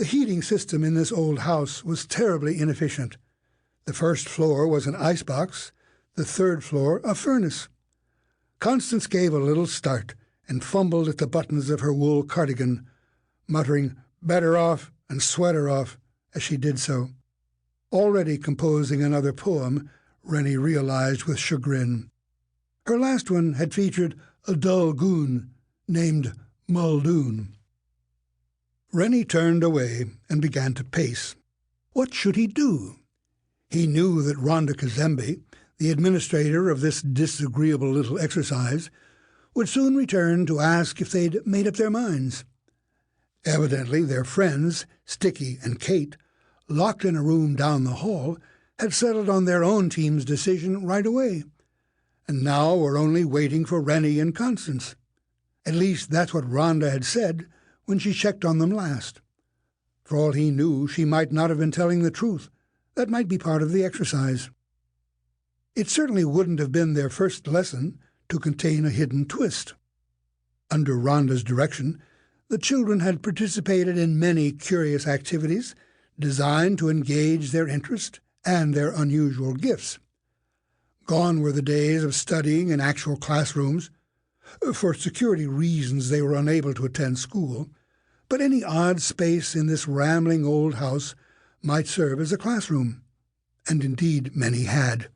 The heating system in this old house was terribly inefficient. The first floor was an icebox, the third floor a furnace. Constance gave a little start and fumbled at the buttons of her wool cardigan, muttering "better off" and "sweater off" as she did so. Already composing another poem, Reynie realized with chagrin. Her last one had featured a dull goon named Muldoon. Reynie turned away and began to pace. What should he do? He knew that Rhonda Kazembe, the administrator of this disagreeable little exercise, would soon return to ask if they'd made up their minds. Evidently their friends, Sticky and Kate, locked in a room down the hall, had settled on their own team's decision right away, and now were only waiting for Reynie and Constance. At least that's what Rhonda had said when she checked on them last. For all he knew, she might not have been telling the truth. That might be part of the exercise. It certainly wouldn't have been their first lesson to contain a hidden twist. Under Rhonda's direction, the children had participated in many curious activities designed to engage their interest and their unusual gifts. Gone were the days of studying in actual classrooms. For security reasons they were unable to attend school, but any odd space in this rambling old house might serve as a classroom, and indeed many had.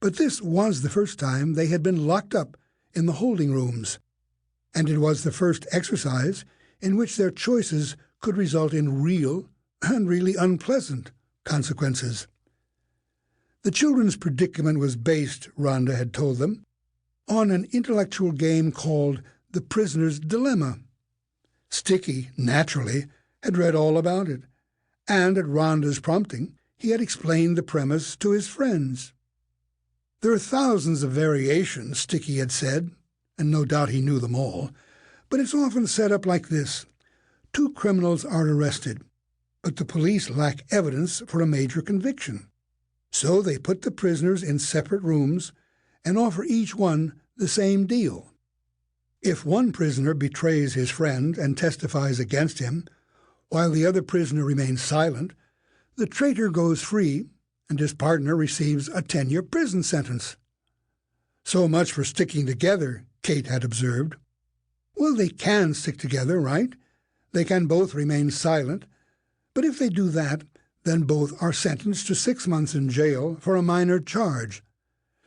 But this was the first time they had been locked up in the holding rooms, and it was the first exercise in which their choices could result in real and really unpleasant consequences. The children's predicament was based, Rhonda had told them, on an intellectual game called The Prisoner's Dilemma. Sticky, naturally, had read all about it, and at Rhonda's prompting, he had explained the premise to his friends. There are thousands of variations, Sticky had said, and no doubt he knew them all, but it's often set up like this. 2 criminals are arrested, but the police lack evidence for a major conviction. So they put the prisoners in separate rooms and offer each one the same deal. If one prisoner betrays his friend and testifies against him, while the other prisoner remains silent, the traitor goes free and his partner receives a 10-year prison sentence. So much for sticking together, Kate had observed. Well, they can stick together, right? They can both remain silent, but if they do that, then both are sentenced to 6 months in jail for a minor charge.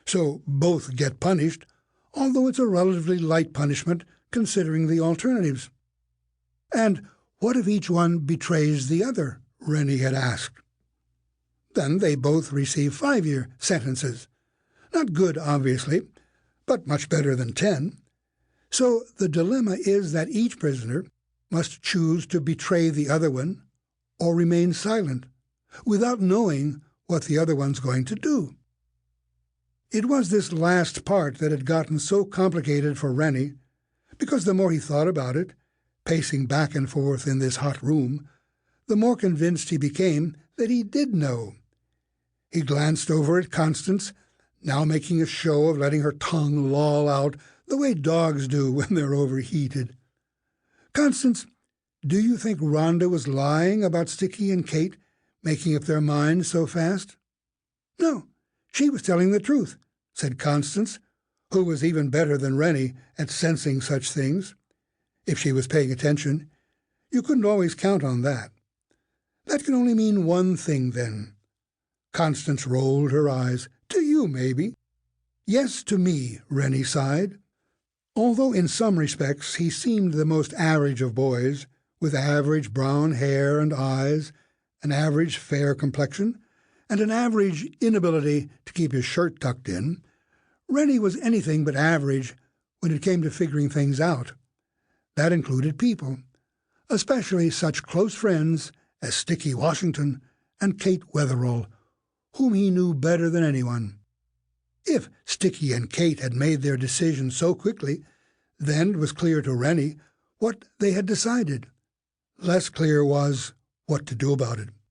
So both get punished, although it's a relatively light punishment considering the alternatives. And what if each one betrays the other? Reynie had asked. Then they both receive 5-year sentences. Not good, obviously, but much better than 10. So the dilemma is that each prisoner must choose to betray the other one or remain silent, without knowing what the other one's going to do. It was this last part that had gotten so complicated for Reynie, because the more he thought about it, pacing back and forth in this hot room, the more convinced he became that he did know. He glanced over at Constance, now making a show of letting her tongue loll out the way dogs do when they're overheated. "Constance, do you think Rhonda was lying about Sticky and Kate making up their minds so fast?" "No, she was telling the truth," said Constance, who was even better than Reynie at sensing such things. If she was paying attention, you couldn't always count on that. "That can only mean one thing, then." Constance rolled her eyes. "To you, maybe." "Yes, to me," Reynie sighed. Although in some respects he seemed the most average of boys, with average brown hair and eyes, an average fair complexion, and an average inability to keep his shirt tucked in, Reynie was anything but average when it came to figuring things out. That included people, especially such close friends as Sticky Washington and Kate Wetherell, whom he knew better than anyone. If Sticky and Kate had made their decision so quickly, then it was clear to Reynie what they had decided. Less clear was what to do about it.